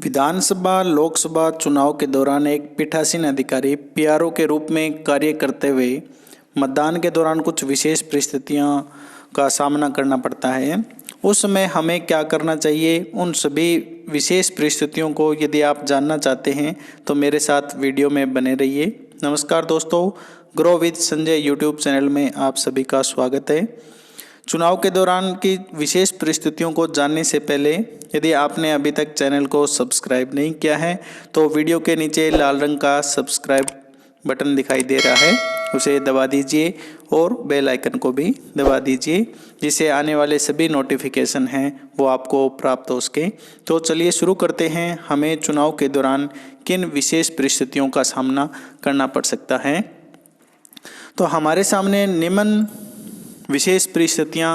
विधानसभा लोकसभा चुनाव के दौरान एक पीठासीन अधिकारी पीआरओ के रूप में कार्य करते हुए मतदान के दौरान कुछ विशेष परिस्थितियों का सामना करना पड़ता है। उस समय हमें क्या करना चाहिए, उन सभी विशेष परिस्थितियों को यदि आप जानना चाहते हैं तो मेरे साथ वीडियो में बने रहिए। नमस्कार दोस्तों, grow with Sanjay YouTube channel में आप सभी का स्वागत है। चुनाव के दौरान की विशेष परिस्थितियों को जानने से पहले यदि आपने अभी तक चैनल को सब्सक्राइब नहीं किया है तो वीडियो के नीचे लाल रंग का सब्सक्राइब बटन दिखाई दे रहा है, उसे दबा दीजिए और बेल आइकन को भी दबा दीजिए, जिससे आने वाले सभी नोटिफिकेशन हैं वो आपको प्राप्त हो सके। तो चलिए शुरू करते हैं। हमें चुनाव के दौरान किन विशेष परिस्थितियों का सामना करना पड़ सकता है। तो हमारे सामने निम्न विशेष परिस्थितियां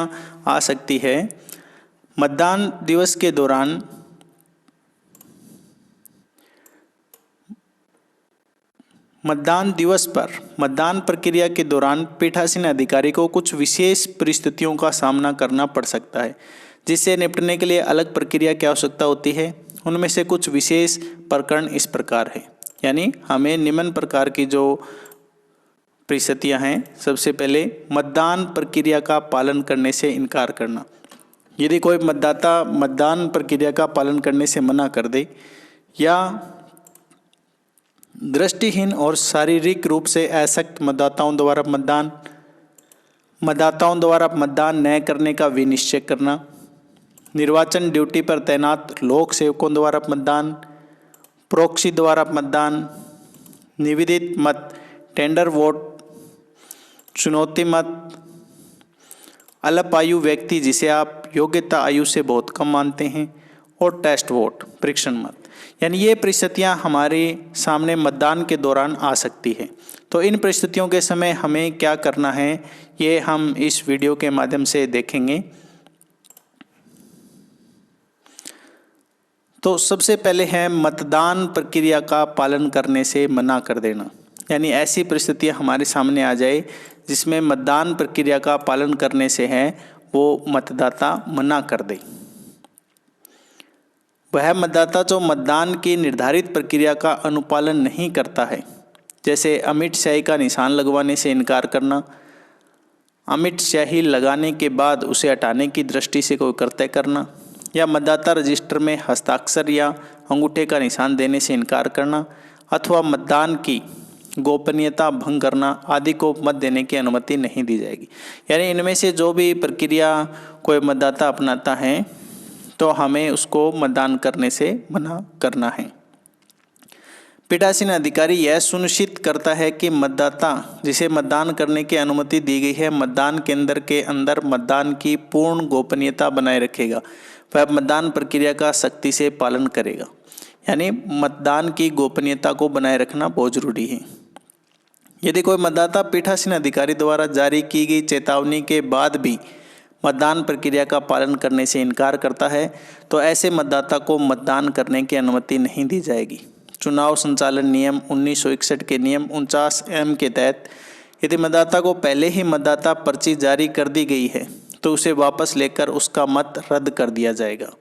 आ सकती है। मतदान दिवस के दौरान मतदान दिवस पर मतदान प्रक्रिया के दौरान पीठासीन अधिकारी को कुछ विशेष परिस्थितियों का सामना करना पड़ सकता है, जिससे निपटने के लिए अलग प्रक्रिया की आवश्यकता होती है। उनमें से कुछ विशेष प्रकरण इस प्रकार है, यानी हमें निम्न प्रकार की जो परिस्थितियां हैं। सबसे पहले मतदान प्रक्रिया का पालन करने से इनकार करना। यदि कोई मतदाता मतदान प्रक्रिया का पालन करने से मना कर दे या दृष्टिहीन और शारीरिक रूप से अशक्त मतदाताओं द्वारा मतदान न करने का विनिश्चय करना, निर्वाचन ड्यूटी पर तैनात लोक सेवकों द्वारा मतदान, प्रॉक्सी द्वारा मतदान, निवेदित मत, टेंडर वोट, चुनौती मत, अल्पायु व्यक्ति जिसे आप योग्यता आयु से बहुत कम मानते हैं, और टेस्ट वोट, परीक्षण मत। यानी ये परिस्थितियां हमारे सामने मतदान के दौरान आ सकती है। तो इन परिस्थितियों के समय हमें क्या करना है, ये हम इस वीडियो के माध्यम से देखेंगे। तो सबसे पहले है मतदान प्रक्रिया का पालन करने से मना कर देना। यानी ऐसी परिस्थितियां हमारे सामने आ जाए जिसमें मतदान प्रक्रिया का पालन करने से है वो मतदाता मना कर दे। वह मतदाता जो मतदान की निर्धारित प्रक्रिया का अनुपालन नहीं करता है, जैसे अमिट स्याही का निशान लगवाने से इनकार करना, अमिट स्याही लगाने के बाद उसे हटाने की दृष्टि से कोई कृत्य करना, या मतदाता रजिस्टर में हस्ताक्षर या अंगूठे का निशान देने से इनकार करना, अथवा मतदान की गोपनीयता भंग करना आदि को मत देने की अनुमति नहीं दी जाएगी। यानी इनमें से जो भी प्रक्रिया कोई मतदाता अपनाता है तो हमें उसको मतदान करने से मना करना है। पीठासीन अधिकारी यह सुनिश्चित करता है कि मतदाता जिसे मतदान करने की अनुमति दी गई है मतदान केंद्र के अंदर मतदान की पूर्ण गोपनीयता बनाए रखेगा। वह मतदान प्रक्रिया का सख्ती से पालन करेगा। यानी मतदान की गोपनीयता को बनाए रखना बहुत जरूरी है। यदि कोई मतदाता पीठासीन अधिकारी द्वारा जारी की गई चेतावनी के बाद भी मतदान प्रक्रिया का पालन करने से इनकार करता है तो ऐसे मतदाता को मतदान करने की अनुमति नहीं दी जाएगी। चुनाव संचालन नियम 1961 के नियम 49M के तहत यदि मतदाता को पहले ही मतदाता पर्ची जारी कर दी गई है तो उसे वापस लेकर उसका मत रद्द कर दिया जाएगा।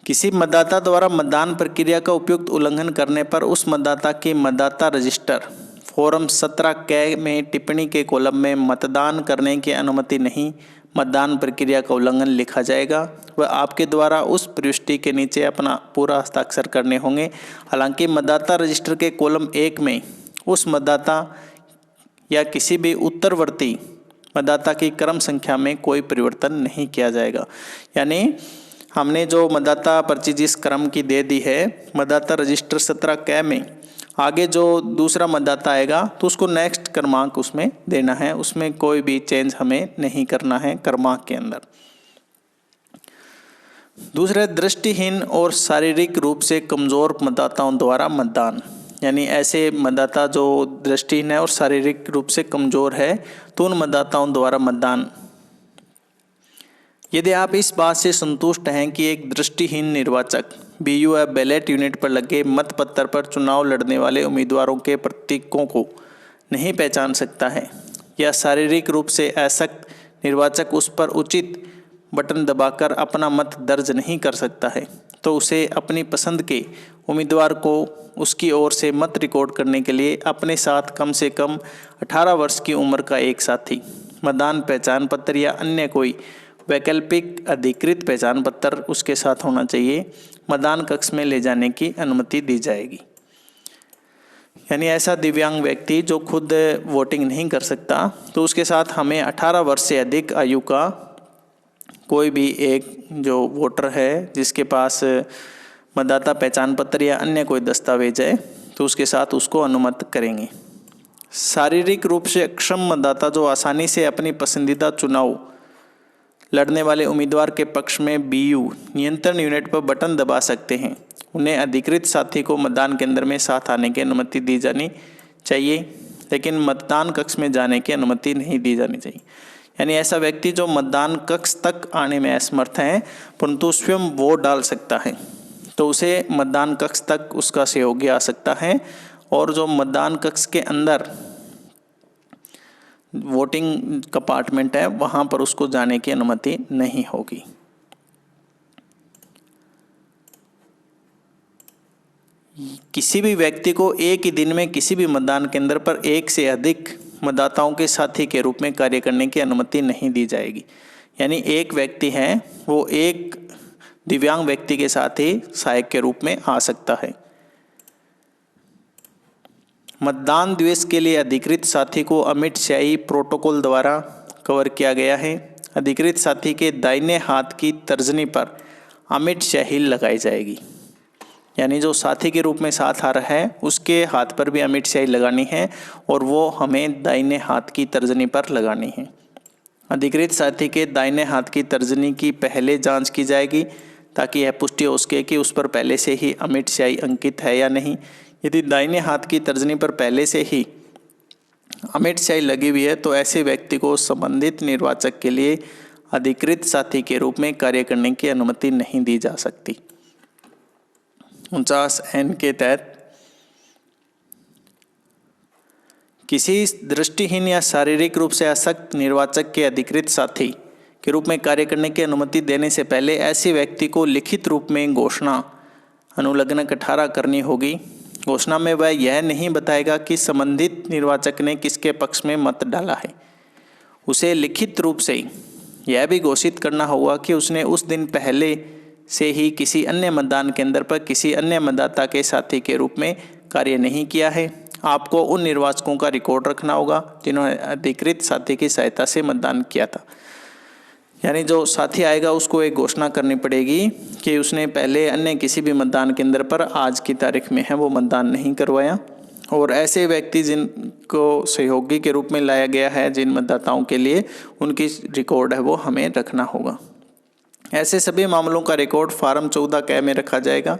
किसी मतदाता द्वारा मतदान प्रक्रिया का उपयुक्त उल्लंघन करने पर उस मतदाता की मतदाता रजिस्टर फॉर्म 17 क में टिप्पणी के कॉलम में मतदान करने की अनुमति नहीं, मतदान प्रक्रिया का उल्लंघन लिखा जाएगा। वह आपके द्वारा उस प्रविष्टि के नीचे अपना पूरा हस्ताक्षर करने होंगे। हालांकि मतदाता रजिस्टर के कॉलम 1 में उस मतदाता या किसी भी उत्तरवर्ती मतदाता की क्रम संख्या में कोई परिवर्तन नहीं किया जाएगा। यानी हमने जो मतदाता पर्ची जिस क्रम की दे दी है मतदाता रजिस्टर 17 क में, आगे जो दूसरा मतदाता आएगा तो उसको नेक्स्ट क्रमांक उसमें देना है, उसमें कोई भी चेंज हमें नहीं करना है क्रमांक के अंदर। दूसरा, दृष्टिहीन और शारीरिक रूप से कमज़ोर मतदाताओं द्वारा मतदान। यानी ऐसे मतदाता जो दृष्टिहीन है और शारीरिक रूप से कमज़ोर है तो उन मतदाताओं द्वारा मतदान। यदि आप इस बात से संतुष्ट हैं कि एक दृष्टिहीन निर्वाचक बीयू या बैलेट यूनिट पर लगे मतपत्र पर चुनाव लड़ने वाले उम्मीदवारों के प्रतीकों को नहीं पहचान सकता है या शारीरिक रूप से अशक्त निर्वाचक उस पर उचित बटन दबाकर अपना मत दर्ज नहीं कर सकता है, तो उसे अपनी पसंद के उम्मीदवार को उसकी ओर से मत रिकॉर्ड करने के लिए अपने साथ कम से कम 18 वर्ष की उम्र का एक साथी, मतदान पहचान पत्र या अन्य कोई वैकल्पिक अधिकृत पहचान पत्र उसके साथ होना चाहिए। मतदान कक्ष में ले जाने की अनुमति दी जाएगी। यानी ऐसा दिव्यांग व्यक्ति जो खुद वोटिंग नहीं कर सकता, तो उसके साथ हमें 18 वर्ष से अधिक आयु का कोई भी एक जो वोटर है जिसके पास मतदाता पहचान पत्र या अन्य कोई दस्तावेज है, तो उसके साथ उसको अनुमत करेंगे। शारीरिक रूप से अक्षम मतदाता जो आसानी से अपनी पसंदीदा चुनाव लड़ने वाले उम्मीदवार के पक्ष में BU नियंत्रण यूनिट पर बटन दबा सकते हैं, उन्हें अधिकृत साथी को मतदान केंद्र में साथ आने की अनुमति दी जानी चाहिए, लेकिन मतदान कक्ष में जाने की अनुमति नहीं दी जानी चाहिए। यानी ऐसा व्यक्ति जो मतदान कक्ष तक आने में असमर्थ है परंतु स्वयं वोट डाल सकता है, तो उसे मतदान कक्ष तक उसका सहयोगी आ सकता है, और जो मतदान कक्ष के अंदर वोटिंग कंपार्टमेंट है वहाँ पर उसको जाने की अनुमति नहीं होगी। किसी भी व्यक्ति को एक ही दिन में किसी भी मतदान केंद्र पर एक से अधिक मतदाताओं के साथी के रूप में कार्य करने की अनुमति नहीं दी जाएगी। यानी एक व्यक्ति है वो एक दिव्यांग व्यक्ति के साथ ही सहायक के रूप में आ सकता है। मतदान दिवस के लिए अधिकृत साथी को अमिट स्याही प्रोटोकॉल द्वारा कवर किया गया है। अधिकृत साथी के दाहिने हाथ की तर्जनी पर अमिट स्याही लगाई जाएगी। यानी जो साथी के रूप में साथ आ रहा है उसके हाथ पर भी अमिट स्याही लगानी है, और वो हमें दाहिने हाथ की तर्जनी पर लगानी है। अधिकृत साथी के दाहिने हाथ की तर्जनी की पहले जांच की जाएगी ताकि यह पुष्टि हो सके कि उस पर पहले से ही अमिट स्याही अंकित है या नहीं। यदि दाहिने हाथ की तर्जनी पर पहले से ही अमिट स्याही लगी हुई है तो ऐसे व्यक्ति को संबंधित निर्वाचक के लिए अधिकृत साथी के रूप में कार्य करने की अनुमति नहीं दी जा सकती। 49N के तहत किसी दृष्टिहीन या शारीरिक रूप से अशक्त निर्वाचक के अधिकृत साथी के रूप में कार्य करने की अनुमति देने से पहले ऐसे व्यक्ति को लिखित रूप में घोषणा अनुलग्नक 18 करनी होगी। घोषणा में वह यह नहीं बताएगा कि संबंधित निर्वाचक ने किसके पक्ष में मत डाला है। उसे लिखित रूप से यह भी घोषित करना होगा कि उसने उस दिन पहले से ही किसी अन्य मतदान केंद्र पर किसी अन्य मतदाता के साथी के रूप में कार्य नहीं किया है। आपको उन निर्वाचकों का रिकॉर्ड रखना होगा जिन्होंने अधिकृत साथी की सहायता से मतदान किया था। यानी जो साथी आएगा उसको एक घोषणा करनी पड़ेगी कि उसने पहले अन्य किसी भी मतदान केंद्र पर आज की तारीख में है वो मतदान नहीं करवाया, और ऐसे व्यक्ति जिनको सहयोगी के रूप में लाया गया है जिन मतदाताओं के लिए, उनकी रिकॉर्ड है वो हमें रखना होगा। ऐसे सभी मामलों का रिकॉर्ड फार्म 14 क में रखा जाएगा।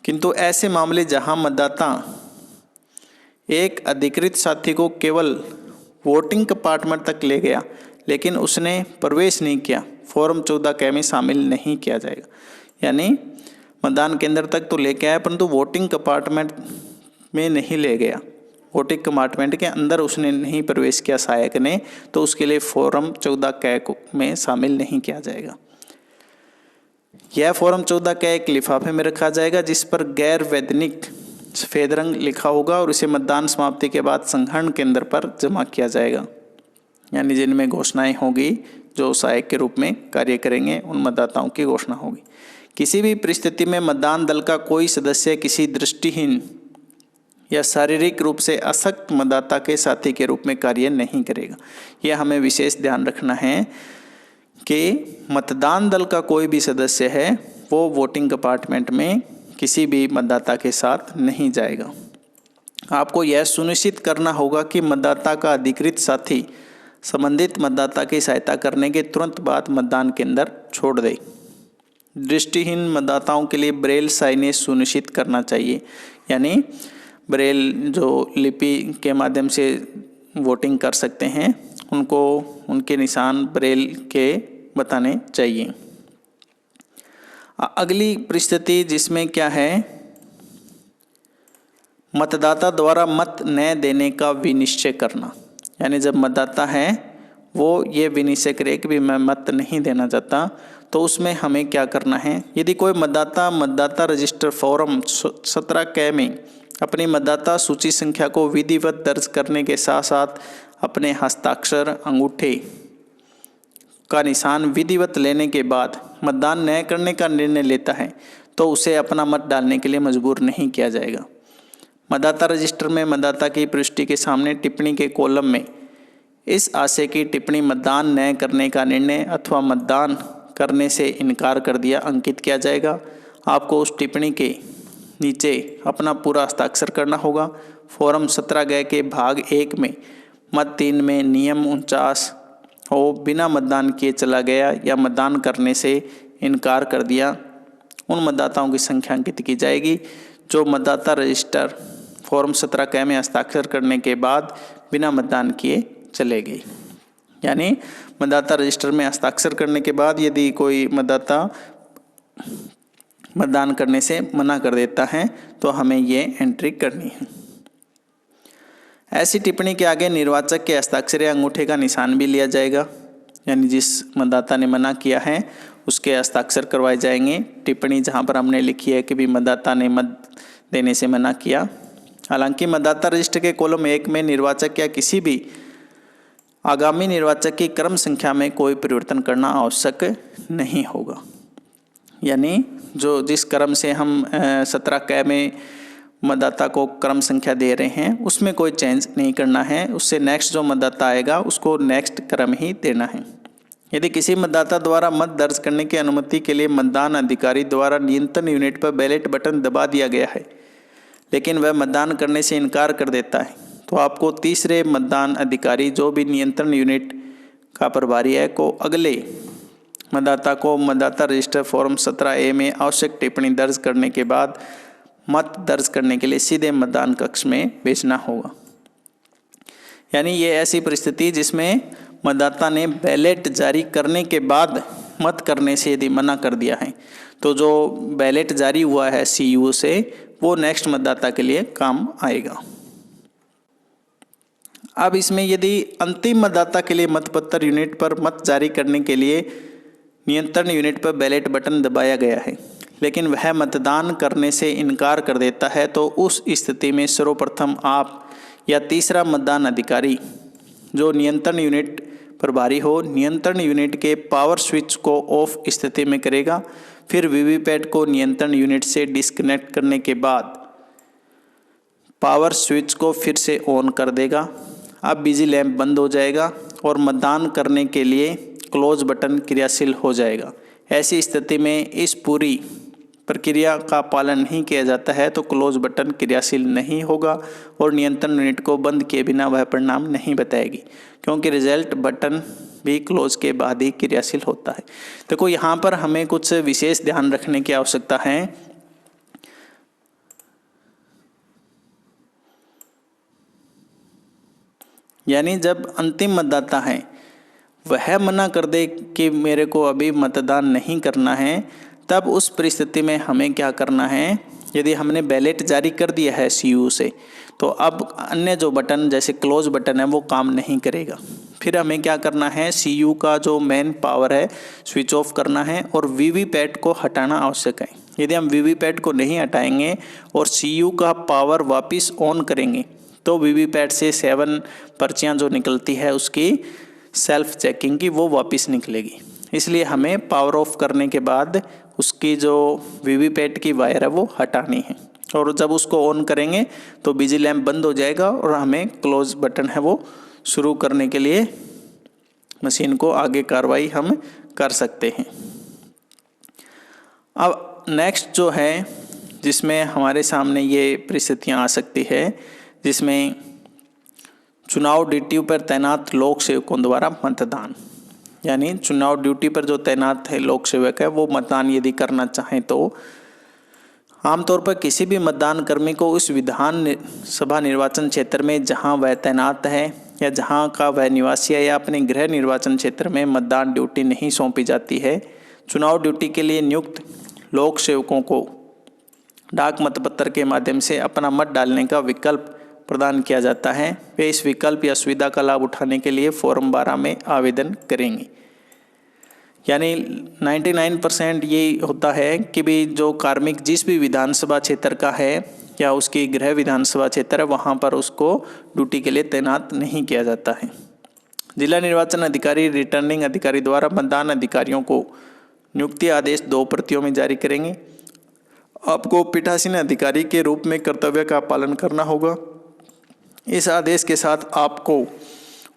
किंतु ऐसे मामले जहां मतदाता एक अधिकृत साथी को केवल वोटिंग कंपार्टमेंट तक ले गया लेकिन उसने प्रवेश नहीं किया, फॉर्म 14 क में शामिल नहीं किया जाएगा। यानी मतदान केंद्र तक तो लेके आया परंतु वोटिंग कंपार्टमेंट में नहीं ले गया, वोटिंग कंपार्टमेंट के अंदर उसने नहीं प्रवेश किया सहायक ने, तो उसके लिए फॉर्म 14 क में शामिल नहीं किया जाएगा। यह फॉर्म 14 क एक लिफाफे में रखा जाएगा जिस पर गैर वैधानिक सफ़ेद रंग लिखा होगा, और इसे मतदान समाप्ति के बाद संग्रहण केंद्र पर जमा किया जाएगा। यानी जिनमें घोषणाएं होगी जो सहायक के रूप में कार्य करेंगे उन मतदाताओं की घोषणा होगी। किसी भी परिस्थिति में मतदान दल का कोई सदस्य किसी दृष्टिहीन या शारीरिक रूप से अशक्त मतदाता के साथी के रूप में कार्य नहीं करेगा। यह हमें विशेष ध्यान रखना है कि मतदान दल का कोई भी सदस्य है वो वोटिंग कंपार्टमेंट में किसी भी मतदाता के साथ नहीं जाएगा। आपको यह सुनिश्चित करना होगा कि मतदाता का अधिकृत साथी संबंधित मतदाता की सहायता करने के तुरंत बाद मतदान केंद्र छोड़ दे। दृष्टिहीन मतदाताओं के लिए ब्रेल साइनेज सुनिश्चित करना चाहिए। यानी ब्रेल जो लिपि के माध्यम से वोटिंग कर सकते हैं उनको उनके निशान ब्रेल के बताने चाहिए। अगली परिस्थिति जिसमें क्या है, मतदाता द्वारा मत न देने का विनिश्चय करना। यानी जब मतदाता है वो ये विनिश्चय करे कि भी मैं मत नहीं देना चाहता, तो उसमें हमें क्या करना है। यदि कोई मतदाता मतदाता रजिस्टर फॉर्म 17K में अपनी मतदाता सूची संख्या को विधिवत दर्ज करने के साथ साथ अपने हस्ताक्षर, अंगूठे का निशान विधिवत लेने के बाद मतदान न करने का निर्णय लेता है, तो उसे अपना मत डालने के लिए मजबूर नहीं किया जाएगा। मतदाता रजिस्टर में मतदाता की प्रविष्टि के सामने टिप्पणी के कॉलम में इस आशय की टिप्पणी मतदान न करने का निर्णय अथवा मतदान करने से इनकार कर दिया अंकित किया जाएगा। आपको उस टिप्पणी के नीचे अपना पूरा हस्ताक्षर करना होगा। फॉर्म 17G के भाग 1 में मत 3 में नियम 49 हो बिना मतदान किए चला गया या मतदान करने से इनकार कर दिया, उन मतदाताओं की संख्या अंकित की जाएगी जो मतदाता रजिस्टर फॉर्म 17K में हस्ताक्षर करने के बाद बिना मतदान किए चले गए। यानी मतदाता रजिस्टर में हस्ताक्षर करने के बाद यदि कोई मतदाता मतदान करने से मना कर देता है तो हमें ये एंट्री करनी है। ऐसी टिप्पणी के आगे निर्वाचक के हस्ताक्षर या अंगूठे का निशान भी लिया जाएगा, यानी जिस मतदाता ने मना किया है उसके हस्ताक्षर करवाए जाएंगे। टिप्पणी जहां पर हमने लिखी है कि भी मतदाता ने मत देने से मना किया। हालांकि मतदाता रजिस्टर के कॉलम 1 में निर्वाचक या किसी भी आगामी निर्वाचक की क्रम संख्या में कोई परिवर्तन करना आवश्यक नहीं होगा। यानी जो जिस क्रम से हम 17K में मतदाता को क्रम संख्या दे रहे हैं उसमें कोई चेंज नहीं करना है। उससे नेक्स्ट जो मतदाता आएगा उसको नेक्स्ट क्रम ही देना है। यदि किसी मतदाता द्वारा मत दर्ज करने की अनुमति के लिए मतदान अधिकारी द्वारा नियंत्रण यूनिट पर बैलेट बटन दबा दिया गया है, लेकिन वह मतदान करने से इनकार कर देता है, तो आपको तीसरे मतदान अधिकारी जो भी नियंत्रण यूनिट का प्रभारी है को अगले मतदाता को मतदाता रजिस्टर फॉर्म 17A में आवश्यक टिप्पणी दर्ज करने के बाद मत दर्ज करने के लिए सीधे मतदान कक्ष में भेजना होगा। यानी ये ऐसी परिस्थिति जिसमें मतदाता ने बैलेट जारी करने के बाद मत करने से यदि मना कर दिया है, तो जो बैलेट जारी हुआ है CU से वो नेक्स्ट मतदाता के लिए काम आएगा। अब इसमें यदि अंतिम मतदाता के लिए मतपत्र यूनिट पर मत जारी करने के लिए नियंत्रण यूनिट पर बैलेट बटन दबाया गया है, लेकिन वह मतदान करने से इनकार कर देता है, तो उस स्थिति में सर्वप्रथम आप या तीसरा मतदान अधिकारी जो नियंत्रण यूनिट प्रभारी हो नियंत्रण यूनिट के पावर स्विच को ऑफ स्थिति में करेगा। फिर वीवीपैट को नियंत्रण यूनिट से डिस्कनेक्ट करने के बाद पावर स्विच को फिर से ऑन कर देगा। अब बिजी लैंप बंद हो जाएगा और मतदान करने के लिए क्लोज बटन क्रियाशील हो जाएगा। ऐसी स्थिति में इस पूरी प्रक्रिया का पालन नहीं किया जाता है तो क्लोज बटन क्रियाशील नहीं होगा और नियंत्रण यूनिट को बंद किए बिना वह परिणाम नहीं बताएगी, क्योंकि रिजल्ट बटन भी क्लोज के बाद ही क्रियाशील होता है। देखो यहाँ पर हमें कुछ विशेष ध्यान रखने की आवश्यकता है। यानी जब अंतिम मतदाता है वह मना कर दे कि मेरे को अभी मतदान नहीं करना है, तब उस परिस्थिति में हमें क्या करना है। यदि हमने बैलेट जारी कर दिया है CU से, तो अब अन्य जो बटन जैसे क्लोज बटन है वो काम नहीं करेगा। फिर हमें क्या करना है, CU का जो मेन पावर है स्विच ऑफ करना है और वीवीपैट को हटाना आवश्यक है। यदि हम वीवीपैट को नहीं हटाएंगे और CU का पावर वापस ऑन करेंगे तो वीवीपैट से 7 पर्चियाँ जो निकलती है उसकी सेल्फ चेकिंग की वो वापस निकलेगी। इसलिए हमें पावर ऑफ करने के बाद उसकी जो वीवीपैट की वायर है वो हटानी है, और जब उसको ऑन करेंगे तो बिजी लैंप बंद हो जाएगा और हमें क्लोज बटन है वो शुरू करने के लिए मशीन को आगे कार्रवाई हम कर सकते हैं। अब नेक्स्ट जो है जिसमें हमारे सामने ये परिस्थितियाँ आ सकती है, जिसमें चुनाव ड्यूटी पर तैनात लोक सेवकों द्वारा मतदान। यानी चुनाव ड्यूटी पर जो तैनात है लोक सेवक है वो मतदान यदि करना चाहें तो आमतौर पर किसी भी मतदान कर्मी को उस विधान सभा निर्वाचन क्षेत्र में जहां वह तैनात है या जहां का वह निवासी है या अपने गृह निर्वाचन क्षेत्र में मतदान ड्यूटी नहीं सौंपी जाती है। चुनाव ड्यूटी के लिए नियुक्त लोक सेवकों को डाक मतपत्र के माध्यम से अपना मत डालने का विकल्प प्रदान किया जाता है वे इस विकल्प या सुविधा का लाभ उठाने के लिए फॉर्म 12 में आवेदन करेंगे। यानी 99% ये होता है कि भी जो कार्मिक जिस भी विधानसभा क्षेत्र का है या उसकी गृह विधानसभा क्षेत्र है वहाँ पर उसको ड्यूटी के लिए तैनात नहीं किया जाता है। जिला निर्वाचन अधिकारी रिटर्निंग अधिकारी द्वारा मतदान अधिकारियों को नियुक्ति आदेश 2 प्रतियों में जारी करेंगे। आपको पीठासीन अधिकारी के रूप में कर्तव्य का पालन करना होगा। इस आदेश के साथ आपको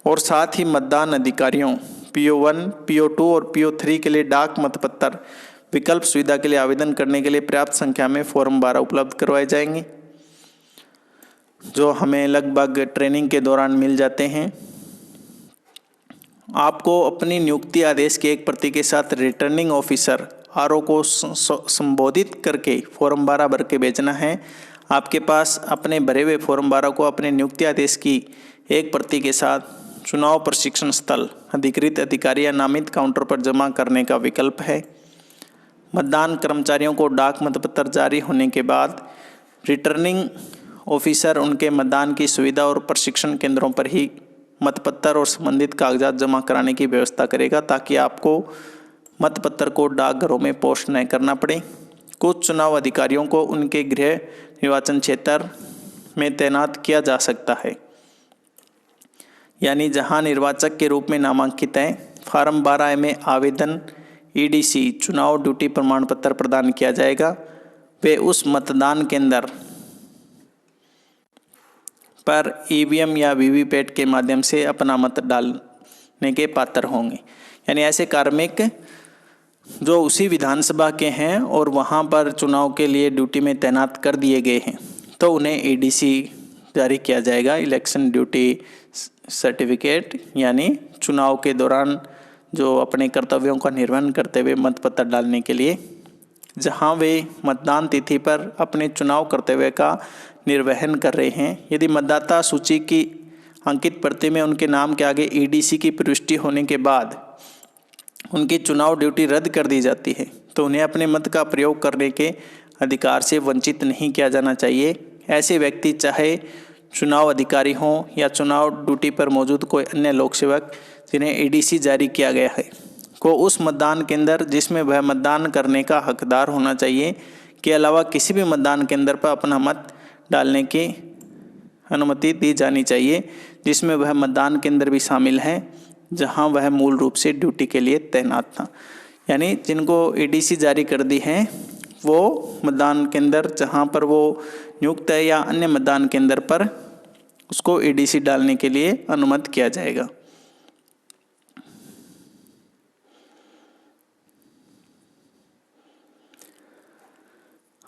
और साथ ही मतदान अधिकारियों PO1, PO2 और PO3 के लिए डाक मतपत्र विकल्प सुविधा के लिए आवेदन करने के लिए पर्याप्त संख्या में फॉर्म 12 उपलब्ध करवाए जाएंगे, जो हमें लगभग ट्रेनिंग के दौरान मिल जाते हैं। आपको अपनी नियुक्ति आदेश की एक प्रति के साथ रिटर्निंग ऑफिसर RO को संबोधित करके फॉर्म 12 भर के भेजना है। आपके पास अपने भरे हुए फॉर्म 12 को अपने नियुक्ति आदेश की एक प्रति के साथ चुनाव प्रशिक्षण स्थल अधिकृत अधिकारी या नामित काउंटर पर जमा करने का विकल्प है। मतदान कर्मचारियों को डाक मतपत्र जारी होने के बाद रिटर्निंग ऑफिसर उनके मतदान की सुविधा और प्रशिक्षण केंद्रों पर ही मतपत्र और संबंधित कागजात जमा कराने की व्यवस्था करेगा, ताकि आपको मतपत्र को डाकघरों में पोस्ट न करना पड़े। कुछ चुनाव अधिकारियों को उनके गृह निर्वाचन क्षेत्र में तैनात किया जा सकता है, यानी जहां निर्वाचक के रूप में नामांकित हैं। फॉर्म 12 में आवेदन EDC चुनाव ड्यूटी प्रमाण पत्र प्रदान किया जाएगा। वे उस मतदान केंद्र पर EVM या VVPAT के माध्यम से अपना मत डालने के पात्र होंगे। यानी ऐसे कार्मिक जो उसी विधानसभा के हैं और वहां पर चुनाव के लिए ड्यूटी में तैनात कर दिए गए हैं, तो उन्हें EDC जारी किया जाएगा, इलेक्शन ड्यूटी सर्टिफिकेट, यानी चुनाव के दौरान जो अपने कर्तव्यों का निर्वहन करते हुए मतपत्र डालने के लिए, जहां वे मतदान तिथि पर अपने चुनाव कर्तव्य का निर्वहन कर रहे हैं। यदि मतदाता सूची की अंकित प्रति में उनके नाम के आगे EDC की प्रविष्टि होने के बाद उनकी चुनाव ड्यूटी रद्द कर दी जाती है, तो उन्हें अपने मत का प्रयोग करने के अधिकार से वंचित नहीं किया जाना चाहिए। ऐसे व्यक्ति चाहे चुनाव अधिकारी हों या चुनाव ड्यूटी पर मौजूद कोई अन्य लोक सेवक जिन्हें EDC जारी किया गया है, को उस मतदान केंद्र जिसमें वह मतदान करने का हकदार होना चाहिए के अलावा किसी भी मतदान केंद्र पर अपना मत डालने की अनुमति दी जानी चाहिए, जिसमें वह मतदान केंद्र भी शामिल है जहां वह मूल रूप से ड्यूटी के लिए तैनात था। यानी जिनको EDC जारी कर दी है वो मतदान केंद्र जहां पर वो नियुक्त है या अन्य मतदान केंद्र पर उसको EDC डालने के लिए अनुमत किया जाएगा।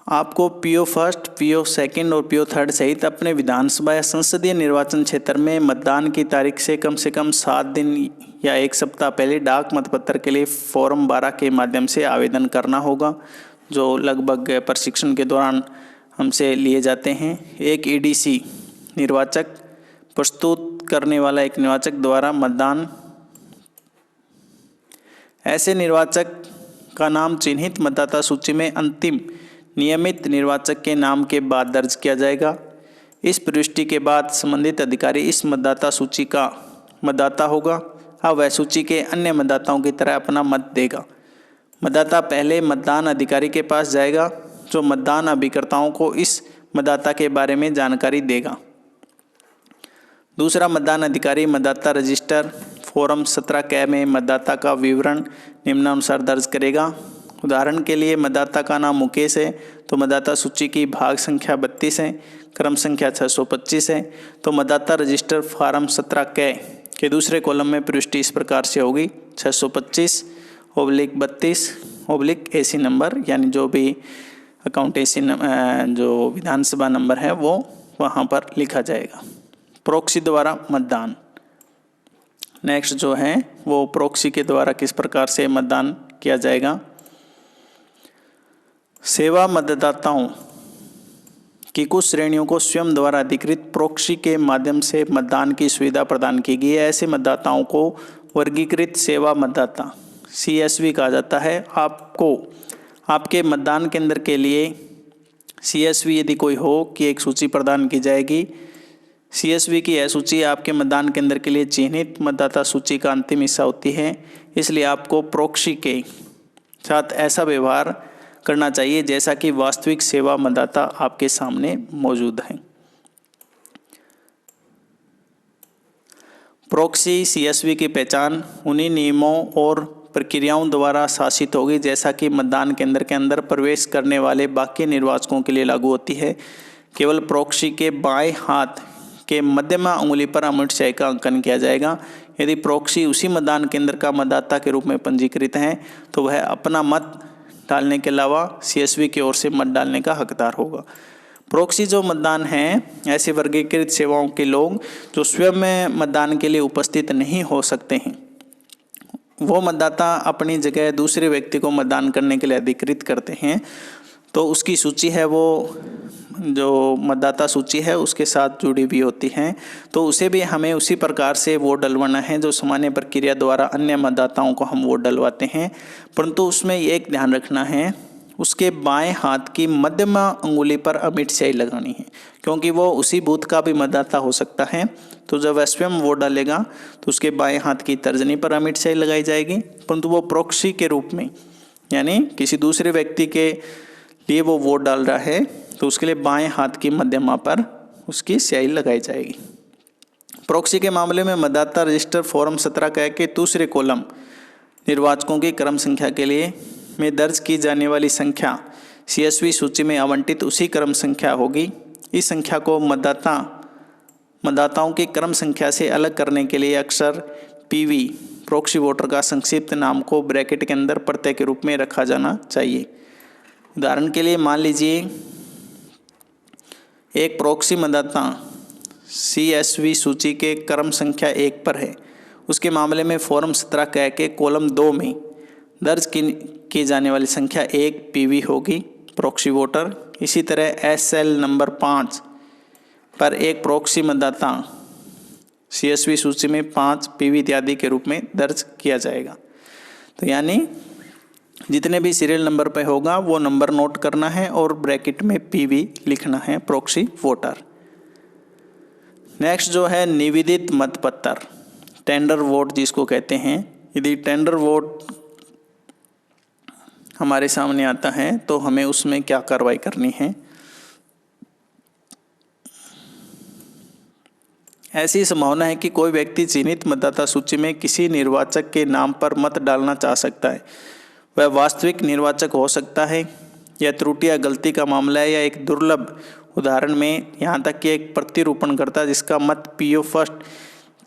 आपको PO फर्स्ट, PO सेकंड और PO थर्ड सहित अपने विधानसभा या संसदीय निर्वाचन क्षेत्र में मतदान की तारीख से कम 7 दिन या 1 सप्ताह पहले डाक मतपत्र के लिए फॉर्म 12 के माध्यम से आवेदन करना होगा, जो लगभग प्रशिक्षण के दौरान हमसे लिए जाते हैं। एक EDC निर्वाचक प्रस्तुत करने वाला एक निर्वाचक द्वारा मतदान, ऐसे निर्वाचक का नाम चिन्हित मतदाता सूची में अंतिम नियमित निर्वाचक के नाम के बाद दर्ज किया जाएगा। इस प्रविष्टि के बाद संबंधित अधिकारी इस मतदाता सूची का मतदाता होगा। अब वह सूची के अन्य मतदाताओं की तरह अपना मत देगा। मतदाता पहले मतदान अधिकारी के पास जाएगा, जो मतदान अभिकर्ताओं को इस मतदाता के बारे में जानकारी देगा। दूसरा मतदान अधिकारी मतदाता रजिस्टर फॉर्म 17 में मतदाता का विवरण निम्नानुसार दर्ज करेगा। उदाहरण के लिए मतदाता का नाम मुकेश है, तो मतदाता सूची की भाग संख्या 32 है, क्रम संख्या 625 है, तो मतदाता रजिस्टर फॉर्म 17 के दूसरे कॉलम में प्रविष्टि इस प्रकार से होगी 625/32/AC नंबर, यानी जो भी अकाउंट AC जो विधानसभा नंबर है वो वहाँ पर लिखा जाएगा। प्रॉक्सी द्वारा मतदान, नेक्स्ट जो है वो प्रॉक्सी के द्वारा किस प्रकार से मतदान किया जाएगा। सेवा मतदाताओं की कुछ श्रेणियों को स्वयं द्वारा अधिकृत प्रॉक्सी के माध्यम से मतदान की सुविधा प्रदान की गई है। ऐसे मतदाताओं को वर्गीकृत सेवा मतदाता CSV कहा जाता है। आपको आपके मतदान केंद्र के लिए CSV यदि कोई हो कि एक सूची प्रदान की जाएगी, CSV की यह सूची आपके मतदान केंद्र के लिए चिन्हित मतदाता सूची का अंतिम हिस्सा होती है, इसलिए आपको प्रॉक्सी के साथ ऐसा व्यवहार करना चाहिए जैसा कि वास्तविक सेवा मतदाता आपके सामने मौजूद है। प्रॉक्सी CSV की पहचान उन्हीं नियमों और प्रक्रियाओं द्वारा शासित होगी जैसा कि मतदान केंद्र के अंदर प्रवेश करने वाले बाकी निर्वाचकों के लिए लागू होती है। केवल प्रॉक्सी के बाएं हाथ के मध्यमा उंगली पर अमिट शाही का अंकन किया जाएगा। यदि प्रॉक्सी उसी मतदान केंद्र का मतदाता के रूप में पंजीकृत है तो वह अपना मत डालने के अलावा CSV की ओर से मत डालने का हकदार होगा। प्रॉक्सी जो मतदान है, ऐसे वर्गीकृत सेवाओं के लोग जो स्वयं में मतदान के लिए उपस्थित नहीं हो सकते हैं, वो मतदाता अपनी जगह दूसरे व्यक्ति को मतदान करने के लिए अधिकृत करते हैं, तो उसकी सूची है वो जो मतदाता सूची है उसके साथ जुड़ी हुई होती हैं, तो उसे भी हमें उसी प्रकार से वोट डलवाना है जो सामान्य प्रक्रिया द्वारा अन्य मतदाताओं को हम वोट डलवाते हैं। परंतु उसमें एक ध्यान रखना है, उसके बाएं हाथ की मध्यमा अंगुली पर अमिट शाही लगानी है, क्योंकि वो उसी बूथ का भी मतदाता हो सकता है। तो जब वह स्वयं वोट डालेगा तो उसके बाएं हाथ की तर्जनी पर अमिट शाही लगाई जाएगी, परंतु वो प्रॉक्सी के रूप में यानी किसी दूसरे व्यक्ति के लिए वो वोट डाल रहा है तो उसके लिए बाएं हाथ की मध्यमा पर उसकी स्याही लगाई जाएगी। प्रॉक्सी के मामले में मतदाता रजिस्टर फॉर्म 17 कह के दूसरे कॉलम निर्वाचकों की क्रम संख्या के लिए में दर्ज की जाने वाली संख्या CSV सूची में आवंटित उसी क्रम संख्या होगी। इस संख्या को मतदाताओं की क्रम संख्या से अलग करने के लिए अक्सर PV प्रॉक्सी वोटर का संक्षिप्त नाम को ब्रैकेट के अंदर प्रत्यय के रूप में रखा जाना चाहिए। उदाहरण के लिए मान लीजिए एक प्रॉक्सी मतदाता CSV सूची के क्रम संख्या 1 पर है, उसके मामले में फॉर्म 17 कह के कॉलम 2 में दर्ज की जाने वाली संख्या 1 PV होगी प्रॉक्सी वोटर। इसी तरह SL नंबर 5 पर एक प्रॉक्सी मतदाता CSV सूची में 5 PV इत्यादि के रूप में दर्ज किया जाएगा। तो यानी जितने भी सीरियल नंबर पे होगा वो नंबर नोट करना है और ब्रैकेट में PV लिखना है प्रॉक्सी वोटर। नेक्स्ट जो है निवेदित मतपत्र, टेंडर वोट जिसको कहते हैं। यदि टेंडर वोट हमारे सामने आता है तो हमें उसमें क्या कार्रवाई करनी है। ऐसी संभावना है कि कोई व्यक्ति चिन्हित मतदाता सूची में किसी निर्वाचक के नाम पर मत डालना चाह सकता है। वह वास्तविक निर्वाचक हो सकता है, यह त्रुटि या गलती का मामला है, या एक दुर्लभ उदाहरण में यहाँ तक कि एक प्रतिरूपणकर्ता जिसका मत PO फर्स्ट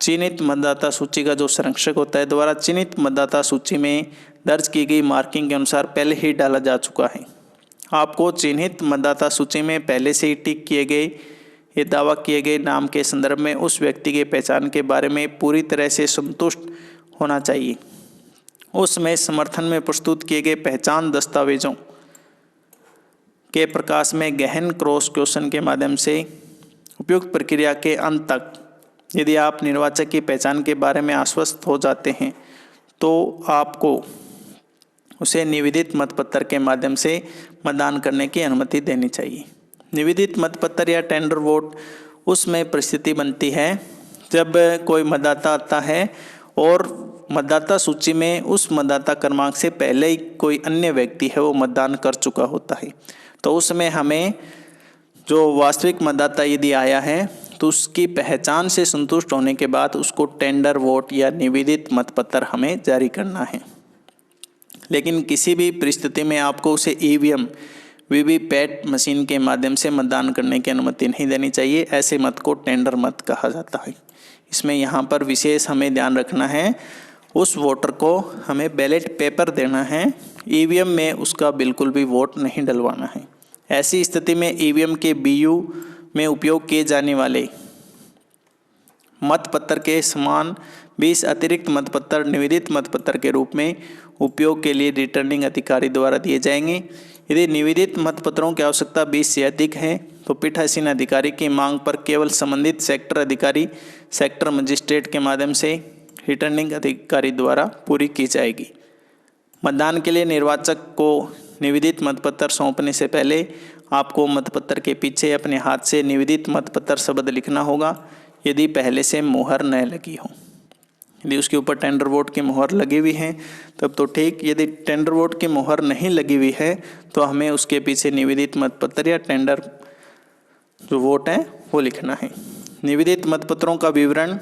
चिन्हित मतदाता सूची का जो संरक्षक होता है द्वारा चिन्हित मतदाता सूची में दर्ज की गई मार्किंग के अनुसार पहले ही डाला जा चुका है। आपको चिन्हित मतदाता सूची में पहले से ही टिक किए गए ये दावा किए गए नाम के संदर्भ में उस व्यक्ति के पहचान के बारे में पूरी तरह से संतुष्ट होना चाहिए। उसमें समर्थन में प्रस्तुत किए गए पहचान दस्तावेजों के प्रकाश में गहन क्रॉस क्वेश्चन के माध्यम से उपयुक्त प्रक्रिया के अंत तक यदि आप निर्वाचक की पहचान के बारे में आश्वस्त हो जाते हैं तो आपको उसे निवेदित मतपत्र के माध्यम से मतदान करने की अनुमति देनी चाहिए। निवेदित मतपत्र या टेंडर वोट उसमें परिस्थिति बनती है जब कोई मतदाता आता है और मतदाता सूची में उस मतदाता क्रमांक से पहले ही कोई अन्य व्यक्ति है वो मतदान कर चुका होता है, तो उसमें हमें जो वास्तविक मतदाता यदि आया है तो उसकी पहचान से संतुष्ट होने के बाद उसको टेंडर वोट या निवेदित मतपत्र हमें जारी करना है। लेकिन किसी भी परिस्थिति में आपको उसे EVM VVPAT मशीन के माध्यम से मतदान करने की अनुमति नहीं देनी चाहिए। ऐसे मत को टेंडर मत कहा जाता है। इसमें यहाँ पर विशेष हमें ध्यान रखना है, उस वोटर को हमें बैलेट पेपर देना है, EVM में उसका बिल्कुल भी वोट नहीं डलवाना है। ऐसी स्थिति में EVM के BU में उपयोग किए जाने वाले मतपत्र के समान 20 अतिरिक्त मतपत्र निवेदित मतपत्र के रूप में उपयोग के लिए रिटर्निंग अधिकारी द्वारा दिए जाएंगे। यदि निवेदित मतपत्रों की आवश्यकता 20 से अधिक है तो पीठासीन अधिकारी की मांग पर केवल संबंधित सेक्टर अधिकारी सेक्टर मजिस्ट्रेट के माध्यम से रिटर्निंग अधिकारी द्वारा पूरी की जाएगी। मतदान के लिए निर्वाचक को निवेदित मतपत्र सौंपने से पहले आपको मतपत्र के पीछे अपने हाथ से निवेदित मतपत्र शब्द लिखना होगा यदि पहले से मुहर न लगी हो। यदि उसके ऊपर टेंडर वोट की मुहर लगी हुई है तब तो ठीक, यदि टेंडर वोट की मुहर नहीं लगी हुई है तो हमें उसके पीछे निवेदित मतपत्र या टेंडर जो वोट है वो लिखना है। निवेदित मतपत्रों का विवरण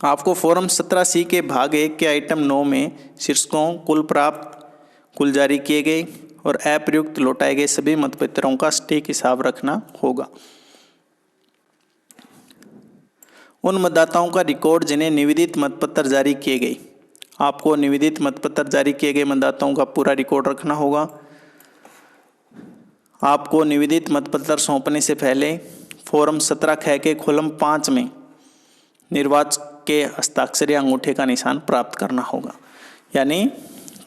आपको फॉर्म 17C के भाग 1 के आइटम 9 में शीर्षकों, कुल प्राप्त, कुल जारी किए गए और अप्रयुक्त लौटाए गए सभी मतपत्रों का सटीक हिसाब रखना होगा। उन मतदाताओं का रिकॉर्ड जिन्हें निवेदित मतपत्र जारी किए गए, आपको निवेदित मतपत्र जारी किए गए मतदाताओं का पूरा रिकॉर्ड रखना होगा। आपको निवेदित मतपत्र सौंपने से पहले फॉर्म 17 के कॉलम 5 में निर्वाचक के हस्ताक्षर या अंगूठे का निशान प्राप्त करना होगा। यानी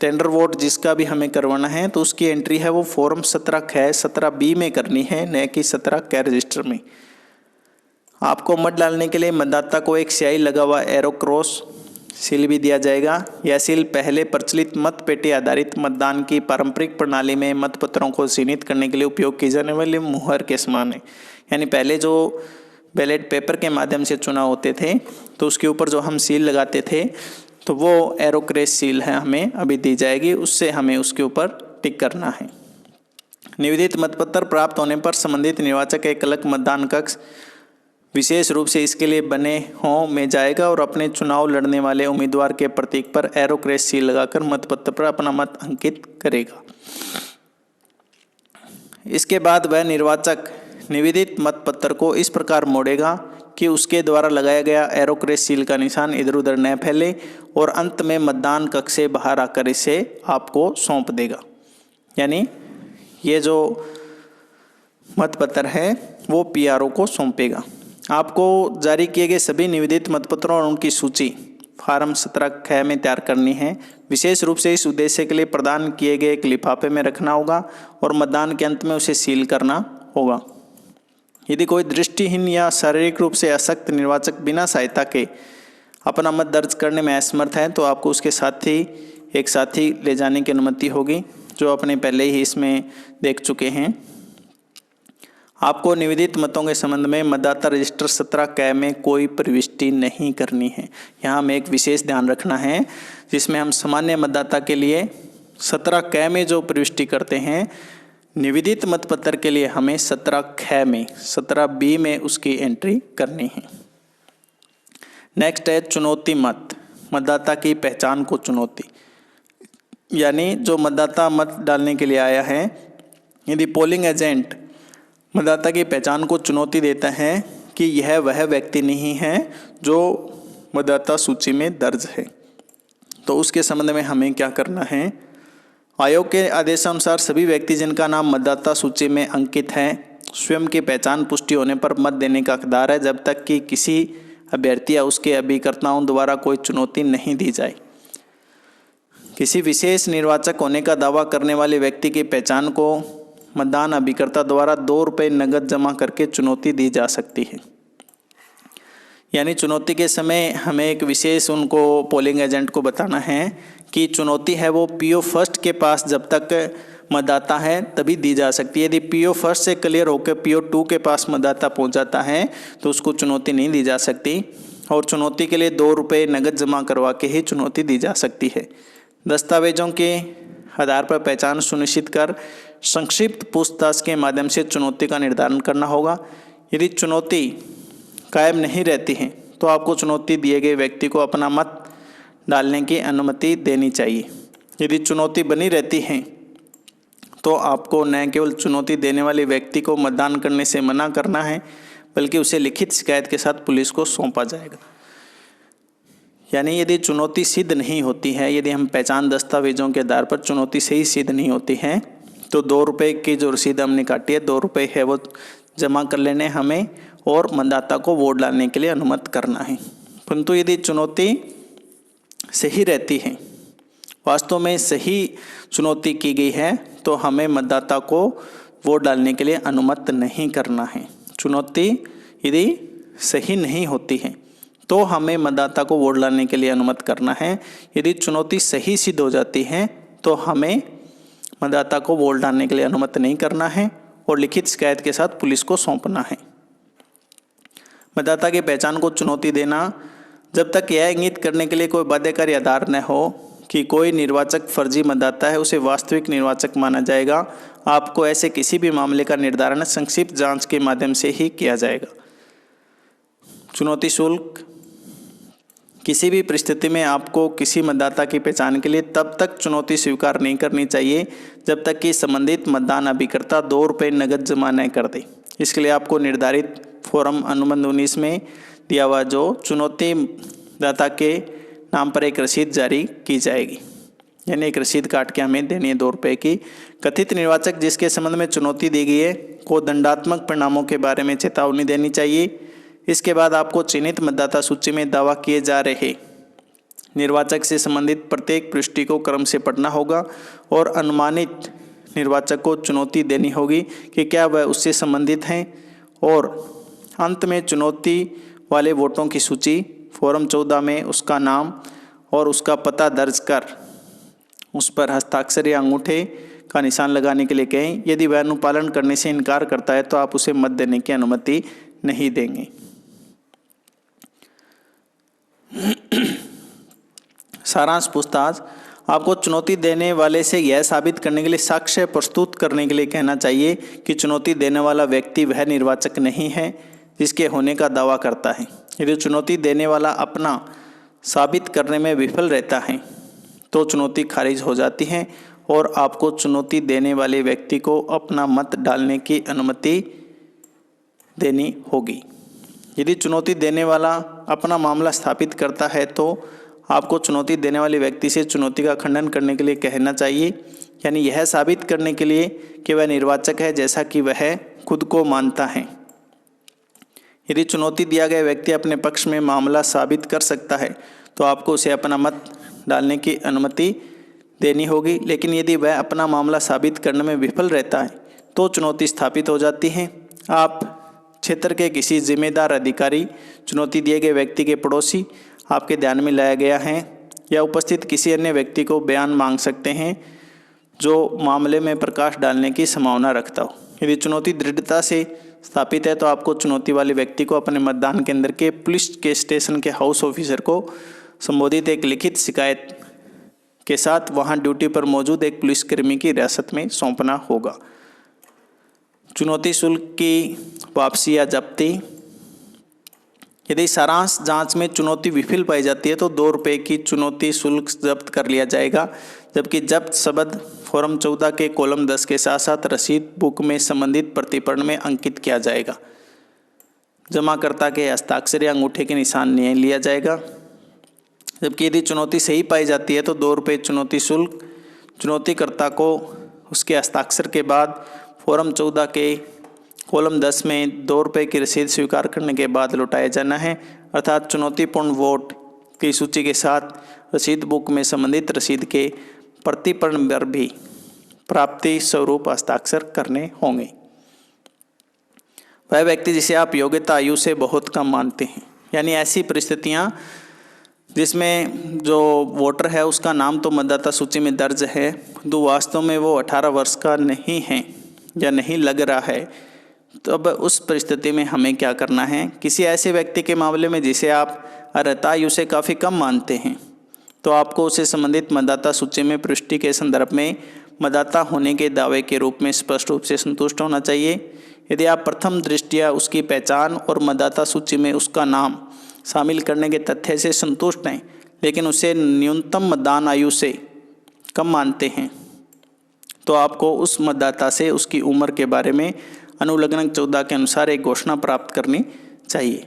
टेंडर वोट जिसका भी हमें करवाना है तो उसकी एंट्री है वो फॉर्म 17B में करनी है, न कि 17 रजिस्टर में। आपको मत डालने के लिए मतदाता को एक स्याही लगा हुआ एरो क्रॉस सील भी दिया जाएगा। यह सील पहले प्रचलित मत पेटी आधारित मतदान की पारंपरिक प्रणाली में मतपत्रों को चिन्हित करने के लिए उपयोग की जाने वाली मुहर के समान है। यानी पहले जो बैलेट पेपर के माध्यम से चुनाव होते थे तो उसके ऊपर जो हम सील लगाते थे तो वो एरो क्रॉस सील है हमें अभी दी जाएगी, उससे हमें उसके ऊपर टिक करना है। निवेदित मतपत्र प्राप्त होने पर संबंधित निर्वाचक एक अलग मतदान कक्ष विशेष रूप से इसके लिए बने हों में जाएगा और अपने चुनाव लड़ने वाले उम्मीदवार के प्रतीक पर एरो क्रॉस सील लगाकर मतपत्र पर अपना मत अंकित करेगा। इसके बाद वह निर्वाचक निवेदित मतपत्र को इस प्रकार मोड़ेगा कि उसके द्वारा लगाया गया एरो क्रॉस सील का निशान इधर उधर न फैले और अंत में मतदान कक्ष से बाहर आकर इसे आपको सौंप देगा। यानी ये जो मतपत्र है वो पीआरओ को सौंपेगा। आपको जारी किए गए सभी निवेदित मतपत्रों और उनकी सूची फार्म 17 में तैयार करनी है। विशेष रूप से इस उद्देश्य के लिए प्रदान किए गए एक लिफाफे में रखना होगा और मतदान के अंत में उसे सील करना होगा। यदि कोई दृष्टिहीन या शारीरिक रूप से अशक्त निर्वाचक बिना सहायता के अपना मत दर्ज करने में असमर्थ है तो आपको उसके एक साथी ले जाने की अनुमति होगी, जो अपने पहले ही इसमें देख चुके हैं। आपको निवेदित मतों के संबंध में मतदाता रजिस्टर 17 में कोई प्रविष्टि नहीं करनी है। यहाँ हमें एक विशेष ध्यान रखना है, जिसमें हम सामान्य मतदाता के लिए 17 में जो प्रविष्टि करते हैं, निवेदित मतपत्र के लिए हमें 17 में 17B में उसकी एंट्री करनी है। नेक्स्ट है चुनौती मत, मतदाता की पहचान को चुनौती। यानी जो मतदाता मत डालने के लिए आया है, यदि पोलिंग एजेंट मतदाता की पहचान को चुनौती देता है कि यह वह व्यक्ति नहीं है जो मतदाता सूची में दर्ज है, तो उसके संबंध में हमें क्या करना है। आयोग के आदेशानुसार सभी व्यक्ति जिनका नाम मतदाता सूची में अंकित है स्वयं की पहचान पुष्टि होने पर मत देने का हकदार है, जब तक कि किसी अभ्यर्थी या उसके अभिकर्ताओं द्वारा कोई चुनौती नहीं दी जाए। किसी विशेष निर्वाचक होने का दावा करने वाले व्यक्ति की पहचान को मतदान अभिकर्ता द्वारा 2 रुपये नगद जमा करके चुनौती दी जा सकती है। यानी चुनौती के समय हमें एक विशेष उनको पोलिंग एजेंट को बताना है कि चुनौती है वो पीओ फर्स्ट के पास जब तक मतदाता है तभी दी जा सकती है। यदि पीओ फर्स्ट से क्लियर होकर पीओ 2 के पास मतदाता पहुंच जाता है तो उसको चुनौती नहीं दी जा सकती, और चुनौती के लिए 2 रुपये नगद जमा करवा के ही चुनौती दी जा सकती है। दस्तावेजों के आधार पर पहचान सुनिश्चित कर संक्षिप्त पूछताछ के माध्यम से चुनौती का निर्धारण करना होगा। यदि चुनौती कायम नहीं रहती है तो आपको चुनौती दिए गए व्यक्ति को अपना मत डालने की अनुमति देनी चाहिए। यदि चुनौती बनी रहती है तो आपको न केवल चुनौती देने वाले व्यक्ति को मतदान करने से मना करना है, बल्कि उसे लिखित शिकायत के साथ पुलिस को सौंपा जाएगा। यानी यदि चुनौती सिद्ध नहीं होती है, यदि हम पहचान दस्तावेजों के आधार पर चुनौती सही सिद्ध नहीं होती है, तो 2 रुपये की जो रसीद हमने काटी है 2 रुपये है वो जमा कर लेने हमें और मतदाता को वोट डालने के लिए अनुमत करना है। परंतु यदि चुनौती सही रहती है, वास्तव में सही चुनौती की गई है, तो हमें मतदाता को वोट डालने के लिए अनुमत नहीं करना है। चुनौती यदि सही नहीं होती है तो हमें मतदाता को वोट डालने के लिए अनुमत करना है। यदि चुनौती सही सिद्ध हो जाती है तो हमें मतदाता को वोट डालने के लिए अनुमत नहीं करना है और लिखित शिकायत के साथ पुलिस को सौंपना है। मतदाता की पहचान को चुनौती देना, जब तक यह इंगित करने के लिए कोई बाध्यकारी आधार न हो कि कोई निर्वाचक फर्जी मतदाता है, उसे वास्तविक निर्वाचक माना जाएगा। आपको ऐसे किसी भी मामले का निर्धारण संक्षिप्त जांच के माध्यम से ही किया जाएगा। चुनौती शुल्क, किसी भी परिस्थिति में आपको किसी मतदाता की पहचान के लिए तब तक चुनौती स्वीकार नहीं करनी चाहिए जब तक कि संबंधित मतदान अभिकर्ता 2 रुपये नकद जमा न कर दे। इसके लिए आपको निर्धारित फॉर्म अनुबंध 19 में दिया हुआ जो चुनौती दाता के नाम पर एक रसीद जारी की जाएगी, यानी एक रसीद काट के हमें देनी है 2 रुपये की। कथित निर्वाचक जिसके संबंध में चुनौती दी गई है को दंडात्मक परिणामों के बारे में चेतावनी देनी चाहिए। इसके बाद आपको चिन्हित मतदाता सूची में दावा किए जा रहे निर्वाचक से संबंधित प्रत्येक पृष्ठि को क्रम से पढ़ना होगा और अनुमानित निर्वाचक को चुनौती देनी होगी कि क्या वह उससे संबंधित हैं, और अंत में चुनौती वाले वोटों की सूची फॉर्म 14 में उसका नाम और उसका पता दर्ज कर उस पर हस्ताक्षर या अंगूठे का निशान लगाने के लिए कहें। यदि वह अनुपालन करने से इनकार करता है तो आप उसे मत देने की अनुमति नहीं देंगे। सारांश पूछताछ, आपको चुनौती देने वाले से यह साबित करने के लिए साक्ष्य प्रस्तुत करने के लिए कहना चाहिए कि चुनौती देने वाला व्यक्ति वह निर्वाचक नहीं है जिसके होने का दावा करता है। यदि चुनौती देने वाला अपना साबित करने में विफल रहता है तो चुनौती खारिज हो जाती है और आपको चुनौती देने वाले व्यक्ति को अपना मत डालने की अनुमति देनी होगी। यदि चुनौती देने वाला अपना मामला स्थापित करता है तो आपको चुनौती देने वाले व्यक्ति से चुनौती का खंडन करने के लिए कहना चाहिए, यानी यह साबित करने के लिए कि वह निर्वाचक है जैसा कि वह खुद को मानता है। यदि चुनौती दिया गया व्यक्ति अपने पक्ष में मामला साबित कर सकता है तो आपको उसे अपना मत डालने की अनुमति देनी होगी, लेकिन यदि वह अपना मामला साबित करने में विफल रहता है तो चुनौती स्थापित हो जाती है। आप क्षेत्र के किसी जिम्मेदार अधिकारी, चुनौती दिए गए व्यक्ति के पड़ोसी, आपके ध्यान में लाया गया है या उपस्थित किसी अन्य व्यक्ति को बयान मांग सकते हैं जो मामले में प्रकाश डालने की संभावना रखता हो। यदि चुनौती दृढ़ता से स्थापित है तो आपको चुनौती वाले व्यक्ति को अपने मतदान केंद्र के पुलिस के स्टेशन के हाउस ऑफिसर को संबोधित एक लिखित शिकायत के साथ वहां ड्यूटी पर मौजूद एक पुलिसकर्मी की हिरासत में सौंपना होगा। चुनौती शुल्क की वापसी या जब्ती, यदि सारांश जांच में चुनौती विफल पाई जाती है तो 2 रुपये की चुनौती शुल्क जब्त कर लिया जाएगा, जबकि जब्त शब्द फॉर्म 14 के कॉलम 10 के साथ साथ रसीद बुक में संबंधित प्रतिपर्ण में अंकित किया जाएगा। जमाकर्ता के हस्ताक्षर या अंगूठे के निशान नहीं लिया जाएगा। जबकि यदि चुनौती सही पाई जाती है तो 2 रुपये चुनौती शुल्क चुनौतीकर्ता को उसके हस्ताक्षर के बाद फॉर्म 14 के कॉलम 10 में 2 रुपये की रसीद स्वीकार करने के बाद लौटाया जाना है, अर्थात चुनौतीपूर्ण वोट की सूची के साथ रसीद बुक में संबंधित रसीद के प्रतिपर्ण पर भी प्राप्ति स्वरूप हस्ताक्षर करने होंगे। वह व्यक्ति जिसे आप योग्यता आयु से बहुत कम मानते हैं, यानी ऐसी परिस्थितियां जिसमें जो वोटर है उसका नाम तो मतदाता सूची में दर्ज है तो वास्तव में वो 18 वर्ष का नहीं है या नहीं लग रहा है, तो अब उस परिस्थिति में हमें क्या करना है। किसी ऐसे व्यक्ति के मामले में जिसे आप अर्हता आयु से काफ़ी कम मानते हैं तो आपको उसे संबंधित मतदाता सूची में पुष्टि के संदर्भ में मतदाता होने के दावे के रूप में स्पष्ट रूप से संतुष्ट होना चाहिए। यदि आप प्रथम दृष्टया उसकी पहचान और मतदाता सूची में उसका नाम शामिल करने के तथ्य से संतुष्ट हैं लेकिन उसे न्यूनतम मतदान आयु से कम मानते हैं तो आपको उस मतदाता से उसकी उम्र के बारे में अनुलग्नक 14 के अनुसार एक घोषणा प्राप्त करनी चाहिए।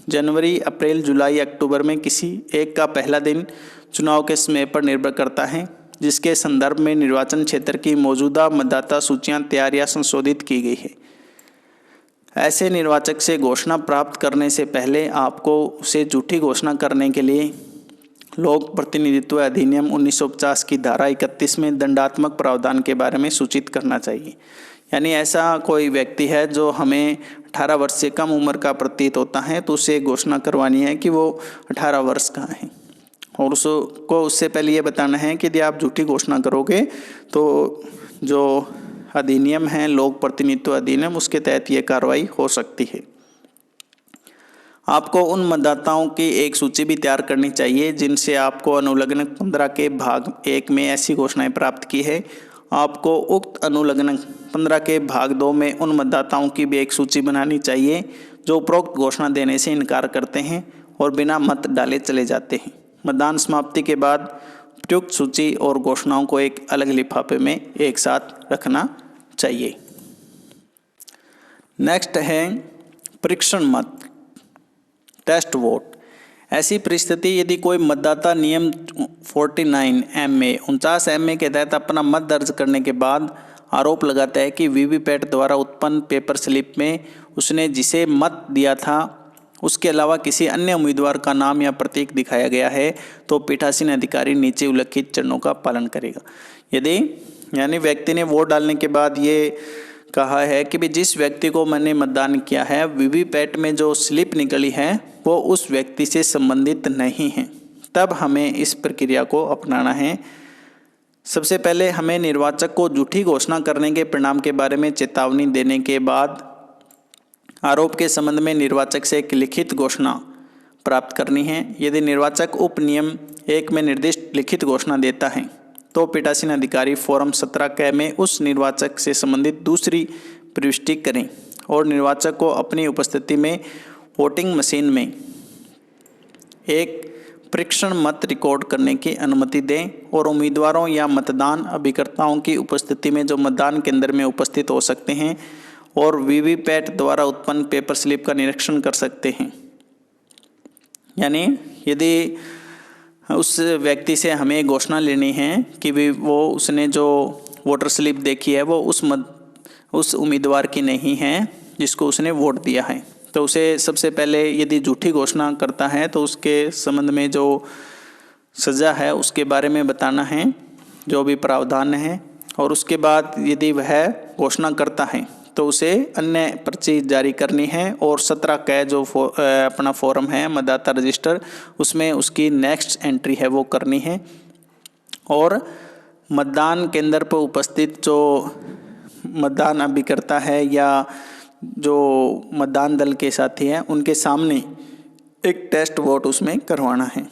जनवरी, अप्रैल, जुलाई, अक्टूबर में किसी एक का पहला दिन चुनाव के समय पर निर्भर करता है जिसके संदर्भ में निर्वाचन क्षेत्र की मौजूदा मतदाता सूचियां तैयार या संशोधित की गई है। ऐसे निर्वाचक से घोषणा प्राप्त करने से पहले आपको उसे झूठी घोषणा करने के लिए लोक प्रतिनिधित्व अधिनियम 1950 की धारा 31 में दंडात्मक प्रावधान के बारे में सूचित करना चाहिए। यानी ऐसा कोई व्यक्ति है जो हमें 18 वर्ष से कम उम्र का प्रतीत होता है तो उसे घोषणा करवानी है कि वो 18 वर्ष का है और उसको उससे पहले ये बताना है कि यदि आप झूठी घोषणा करोगे तो जो अधिनियम है, लोक प्रतिनिधित्व अधिनियम, उसके तहत ये कार्रवाई हो सकती है। आपको उन मतदाताओं की एक सूची भी तैयार करनी चाहिए जिनसे आपको अनुलग्न 15 के भाग 1 में ऐसी घोषणाएं प्राप्त की है। आपको उक्त अनुलग्न 15 के भाग 2 में उन मतदाताओं की भी एक सूची बनानी चाहिए जो उपरोक्त घोषणा देने से इनकार करते हैं और बिना मत डाले चले जाते हैं। मतदान समाप्ति के बाद उपयुक्त सूची और घोषणाओं को एक अलग लिफाफे में एक साथ रखना चाहिए। नेक्स्ट है परीक्षण मत, टेस्ट वोट। ऐसी परिस्थिति यदि कोई मतदाता नियम 49 MA 49 MA के तहत अपना मत दर्ज करने के बाद आरोप लगाता है कि वीवीपैट द्वारा उत्पन्न पेपर स्लिप में उसने जिसे मत दिया था उसके अलावा किसी अन्य उम्मीदवार का नाम या प्रतीक दिखाया गया है, तो पीठासीन अधिकारी नीचे उल्लिखित चरणों का पालन करेगा। यदि यानी व्यक्ति ने वोट डालने के बाद ये कहा है कि भी जिस व्यक्ति को मैंने मतदान किया है वीवीपैट में जो स्लिप निकली है वो उस व्यक्ति से संबंधित नहीं है, तब हमें इस प्रक्रिया को अपनाना है। सबसे पहले हमें निर्वाचक को झूठी घोषणा करने के परिणाम के बारे में चेतावनी देने के बाद आरोप के संबंध में निर्वाचक से एक लिखित घोषणा प्राप्त करनी है। यदि निर्वाचक उप नियम 1 में निर्दिष्ट लिखित घोषणा देता है तो पीठासीन अधिकारी फॉर्म 17 क में उस निर्वाचक से संबंधित दूसरी प्रविष्टि करें और निर्वाचक को अपनी उपस्थिति में वोटिंग मशीन में एक परीक्षण मत रिकॉर्ड करने की अनुमति दें और उम्मीदवारों या मतदान अभिकर्ताओं की उपस्थिति में जो मतदान केंद्र में उपस्थित हो सकते हैं और वीवीपैट द्वारा उत्पन्न पेपर स्लिप का निरीक्षण कर सकते हैं। यानी यदि उस व्यक्ति से हमें घोषणा लेनी है कि वो उसने जो वोटर स्लिप देखी है वो उस उम्मीदवार की नहीं है जिसको उसने वोट दिया है, तो उसे सबसे पहले यदि झूठी घोषणा करता है तो उसके संबंध में जो सज़ा है उसके बारे में बताना है, जो भी प्रावधान है। और उसके बाद यदि वह घोषणा करता है तो उसे अन्य पर्ची जारी करनी है और 17 क जो अपना फॉर्म है मतदाता रजिस्टर उसमें उसकी नेक्स्ट एंट्री है वो करनी है। और मतदान केंद्र पर उपस्थित जो मतदान अभिकर्ता है या जो मतदान दल के साथी हैं उनके सामने एक टेस्ट वोट उसमें करवाना है।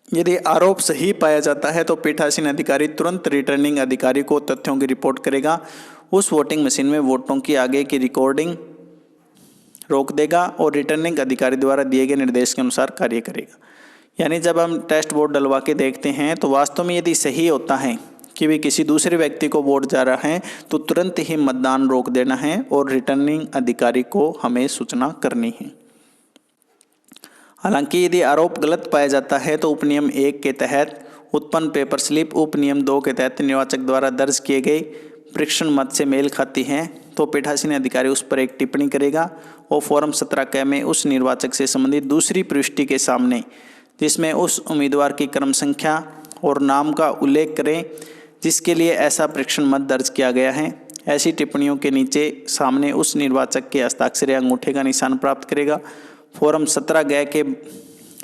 यदि आरोप सही पाया जाता है तो पीठासीन अधिकारी तुरंत रिटर्निंग अधिकारी को तथ्यों की रिपोर्ट करेगा, उस वोटिंग मशीन में वोटों की आगे की रिकॉर्डिंग रोक देगा और रिटर्निंग अधिकारी द्वारा दिए गए निर्देश के अनुसार कार्य करेगा। यानी जब हम टेस्ट वोट डलवा के देखते हैं तो वास्तव में यदि सही होता है कि भी किसी दूसरे व्यक्ति को वोट जा रहा है तो तुरंत ही मतदान रोक देना है और रिटर्निंग अधिकारी को हमें सूचना करनी है। हालांकि यदि आरोप गलत पाया जाता है तो उपनियम 1 के तहत उत्पन्न पेपर स्लिप उपनियम 2 के तहत निर्वाचक द्वारा दर्ज किए गए परीक्षण मत से मेल खाती है तो पीठासीन अधिकारी उस पर एक टिप्पणी करेगा और फॉर्म 17 क में उस निर्वाचक से संबंधित दूसरी प्रविष्टि के सामने जिसमें उस उम्मीदवार की क्रम संख्या और नाम का उल्लेख करें जिसके लिए ऐसा परीक्षण मत दर्ज किया गया है। ऐसी टिप्पणियों के नीचे सामने उस निर्वाचक के हस्ताक्षर या अंगूठे का निशान प्राप्त करेगा। फॉर्म 17 ग के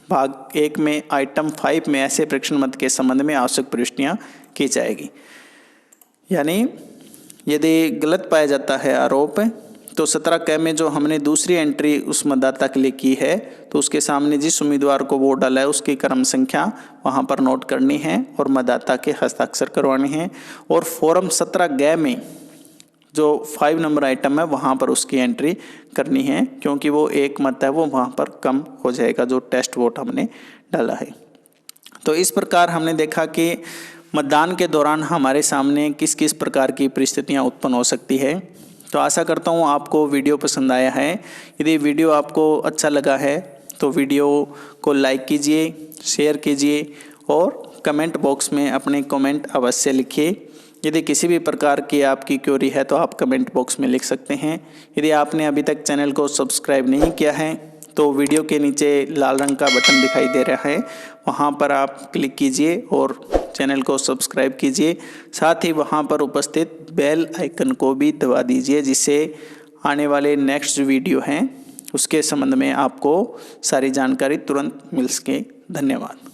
भाग 1 में आइटम 5 में ऐसे परीक्षण मत के संबंध में आवश्यक प्रविष्टियाँ की जाएगी। यानी यदि गलत पाया जाता है आरोप तो 17 क में जो हमने दूसरी एंट्री उस मतदाता के लिए की है तो उसके सामने जिस उम्मीदवार को वोट डाला है उसकी क्रम संख्या वहां पर नोट करनी है और मतदाता के हस्ताक्षर करवाने हैं। और फॉर्म 17 ग में जो 5 नंबर आइटम है वहां पर उसकी एंट्री करनी है क्योंकि वो एक मत है वो वहां पर कम हो जाएगा जो टेस्ट वोट हमने डाला है। तो इस प्रकार हमने देखा कि मतदान के दौरान हमारे सामने किस किस प्रकार की परिस्थितियां उत्पन्न हो सकती है। तो आशा करता हूं आपको वीडियो पसंद आया है। यदि वीडियो आपको अच्छा लगा है तो वीडियो को लाइक कीजिए, शेयर कीजिए और कमेंट बॉक्स में अपने कमेंट अवश्य लिखिए। यदि किसी भी प्रकार की आपकी क्वेरी है तो आप कमेंट बॉक्स में लिख सकते हैं। यदि आपने अभी तक चैनल को सब्सक्राइब नहीं किया है तो वीडियो के नीचे लाल रंग का बटन दिखाई दे रहा है, वहां पर आप क्लिक कीजिए और चैनल को सब्सक्राइब कीजिए। साथ ही वहां पर उपस्थित बेल आइकन को भी दबा दीजिए जिससे आने वाले नेक्स्ट वीडियो हैं उसके संबंध में आपको सारी जानकारी तुरंत मिल सके। धन्यवाद।